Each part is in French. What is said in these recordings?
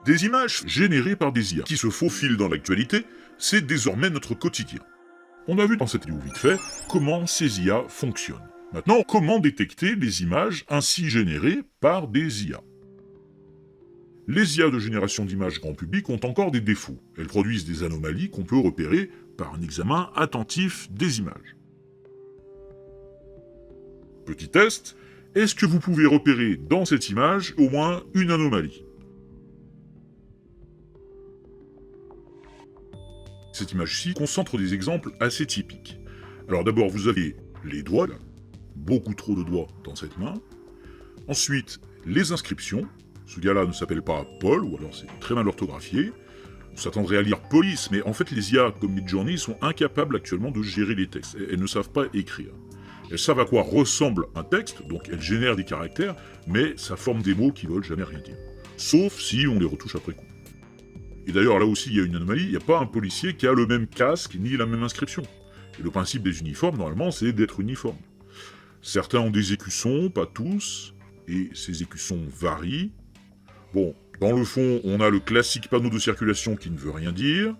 Des images générées par des IA qui se faufilent dans l'actualité, c'est désormais notre quotidien. On a vu dans cette vidéo vite fait comment ces IA fonctionnent. Maintenant, comment détecter les images ainsi générées par des IA? Les IA de génération d'images grand public ont encore des défauts. Elles produisent des anomalies qu'on peut repérer par un examen attentif des images. Petit test, est-ce que vous pouvez repérer dans cette image au moins une anomalie? Cette image-ci concentre des exemples assez typiques. Alors d'abord, vous avez les doigts, là. Beaucoup trop de doigts dans cette main. Ensuite, les inscriptions. Ce gars-là ne s'appelle pas Paul, ou alors c'est très mal orthographié. On s'attendrait à lire Police, mais en fait les IA comme Midjourney sont incapables actuellement de gérer les textes. Elles ne savent pas écrire. Elles savent à quoi ressemble un texte, donc elles génèrent des caractères, mais ça forme des mots qui veulent jamais rien dire. Sauf si on les retouche après coup. Et d'ailleurs, là aussi, il y a une anomalie, il n'y a pas un policier qui a le même casque ni la même inscription. Et le principe des uniformes, normalement, c'est d'être uniforme. Certains ont des écussons, pas tous, et ces écussons varient. Bon, dans le fond, on a le classique panneau de circulation qui ne veut rien dire,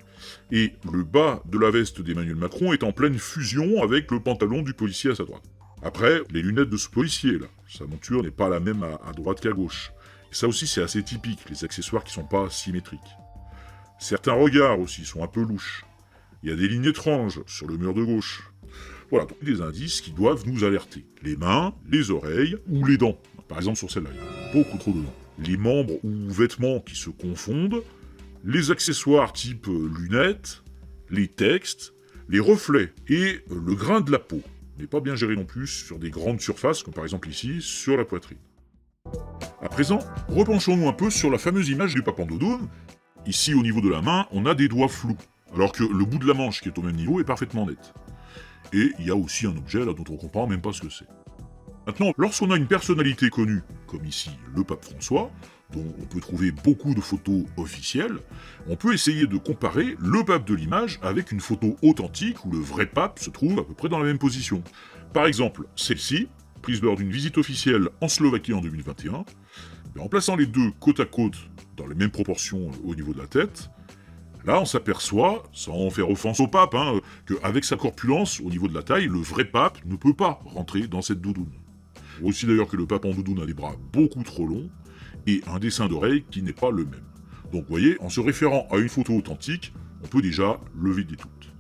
et le bas de la veste d'Emmanuel Macron est en pleine fusion avec le pantalon du policier à sa droite. Après, les lunettes de ce policier, là, sa monture n'est pas la même à droite qu'à gauche. Et ça aussi, c'est assez typique, les accessoires qui sont pas symétriques. Certains regards aussi sont un peu louches. Il y a des lignes étranges sur le mur de gauche. Voilà, donc des indices qui doivent nous alerter. Les mains, les oreilles ou les dents. Par exemple sur celle-là, il y a beaucoup trop de dents. Les membres ou vêtements qui se confondent, les accessoires type lunettes, les textes, les reflets et le grain de la peau. N'est pas bien géré non plus sur des grandes surfaces, comme par exemple ici, sur la poitrine. À présent, repenchons-nous un peu sur la fameuse image du Papandoudoun. Ici, au niveau de la main, on a des doigts flous, alors que le bout de la manche qui est au même niveau est parfaitement net. Et il y a aussi un objet là dont on ne comprend même pas ce que c'est. Maintenant, lorsqu'on a une personnalité connue, comme ici le pape François, dont on peut trouver beaucoup de photos officielles, on peut essayer de comparer le pape de l'image avec une photo authentique où le vrai pape se trouve à peu près dans la même position. Par exemple, celle-ci, prise lors d'une visite officielle en Slovaquie en 2021, en plaçant les deux côte à côte dans les mêmes proportions au niveau de la tête, là on s'aperçoit, sans faire offense au pape, qu'avec sa corpulence au niveau de la taille, le vrai pape ne peut pas rentrer dans cette doudoune. Aussi d'ailleurs que le pape en doudoune a des bras beaucoup trop longs, et un dessin d'oreille qui n'est pas le même. Donc vous voyez, en se référant à une photo authentique, on peut déjà lever des doutes.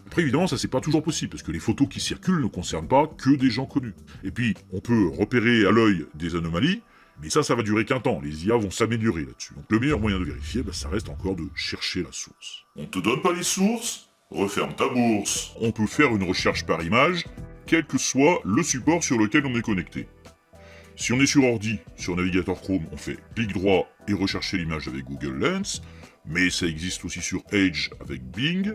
Après évidemment, ça c'est pas toujours possible, parce que les photos qui circulent ne concernent pas que des gens connus. Et puis, on peut repérer à l'œil des anomalies, mais ça va durer qu'un temps, les IA vont s'améliorer là-dessus. Donc le meilleur moyen de vérifier, ça reste encore de chercher la source. On te donne pas les sources? Referme ta bourse. On peut faire une recherche par image, quel que soit le support sur lequel on est connecté. Si on est sur ordi, sur navigateur Chrome, on fait clic droit et rechercher l'image avec Google Lens, mais ça existe aussi sur Edge avec Bing.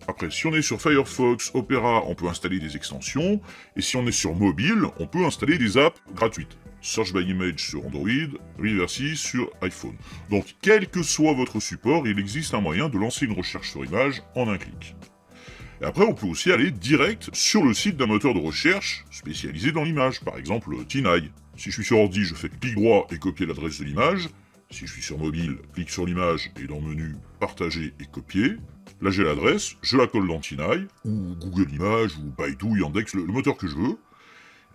Après, si on est sur Firefox, Opera, on peut installer des extensions, et si on est sur mobile, on peut installer des apps gratuites. Search by Image sur Android, Reversi sur iPhone. Donc, quel que soit votre support, il existe un moyen de lancer une recherche sur image en un clic. Et après, on peut aussi aller direct sur le site d'un moteur de recherche spécialisé dans l'image, par exemple Tinai. Si je suis sur ordi, je fais clic droit et copier l'adresse de l'image. Si je suis sur mobile, clique sur l'image et dans le menu Partager et copier. Là, j'ai l'adresse, je la colle dans Tinai, ou Google Images, ou Baidu, Yandex, le moteur que je veux.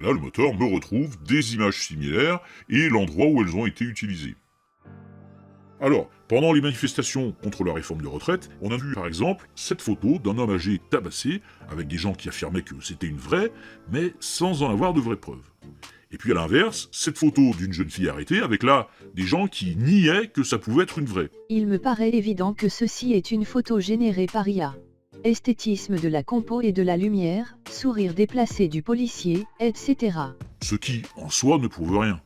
Là, le moteur me retrouve des images similaires et l'endroit où elles ont été utilisées. Alors, pendant les manifestations contre la réforme des retraites, on a vu par exemple cette photo d'un homme âgé tabassé, avec des gens qui affirmaient que c'était une vraie, mais sans en avoir de vraies preuves. Et puis à l'inverse, cette photo d'une jeune fille arrêtée, avec là des gens qui niaient que ça pouvait être une vraie. Il me paraît évident que ceci est une photo générée par IA. Esthétisme de la compo et de la lumière, sourire déplacé du policier, etc. Ce qui, en soi, ne prouve rien.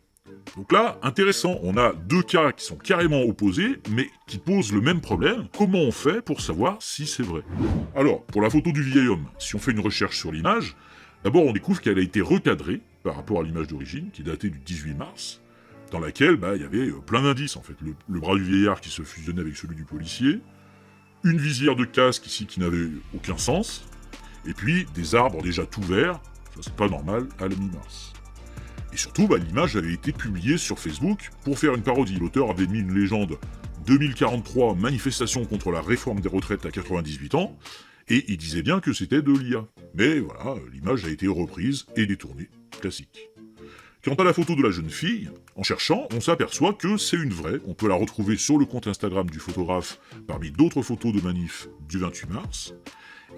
Donc là, intéressant, on a deux cas qui sont carrément opposés, mais qui posent le même problème. Comment on fait pour savoir si c'est vrai? Alors, pour la photo du vieil homme, si on fait une recherche sur l'image, d'abord on découvre qu'elle a été recadrée par rapport à l'image d'origine, qui datait du 18 mars, dans laquelle il y avait plein d'indices en fait. Le bras du vieillard qui se fusionnait avec celui du policier, une visière de casque ici qui n'avait aucun sens, et puis des arbres déjà tout verts, ça c'est pas normal à la mi-mars. Et surtout, l'image avait été publiée sur Facebook pour faire une parodie. L'auteur avait mis une légende 2043, manifestation contre la réforme des retraites à 98 ans, et il disait bien que c'était de l'IA. Mais voilà, l'image a été reprise et détournée, classique. Quant à la photo de la jeune fille, en cherchant, on s'aperçoit que c'est une vraie. On peut la retrouver sur le compte Instagram du photographe parmi d'autres photos de manif du 28 mars.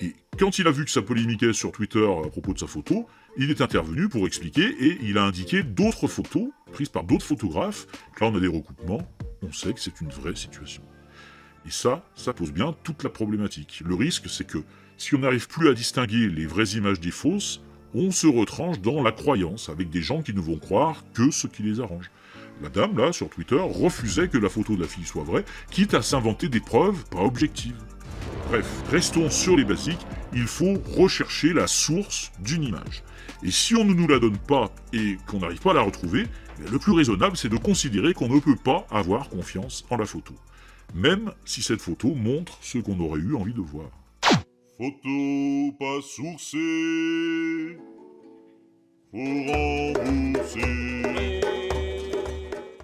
Et quand il a vu que ça polémiquait sur Twitter à propos de sa photo, il est intervenu pour expliquer et il a indiqué d'autres photos prises par d'autres photographes. Là, on a des recoupements, on sait que c'est une vraie situation. Et ça pose bien toute la problématique. Le risque, c'est que si on n'arrive plus à distinguer les vraies images des fausses, on se retranche dans la croyance, avec des gens qui ne vont croire que ce qui les arrange. La dame, là, sur Twitter, refusait que la photo de la fille soit vraie, quitte à s'inventer des preuves pas objectives. Bref, restons sur les basiques, il faut rechercher la source d'une image. Et si on ne nous la donne pas et qu'on n'arrive pas à la retrouver, le plus raisonnable, c'est de considérer qu'on ne peut pas avoir confiance en la photo. Même si cette photo montre ce qu'on aurait eu envie de voir. Photo pas sourcée.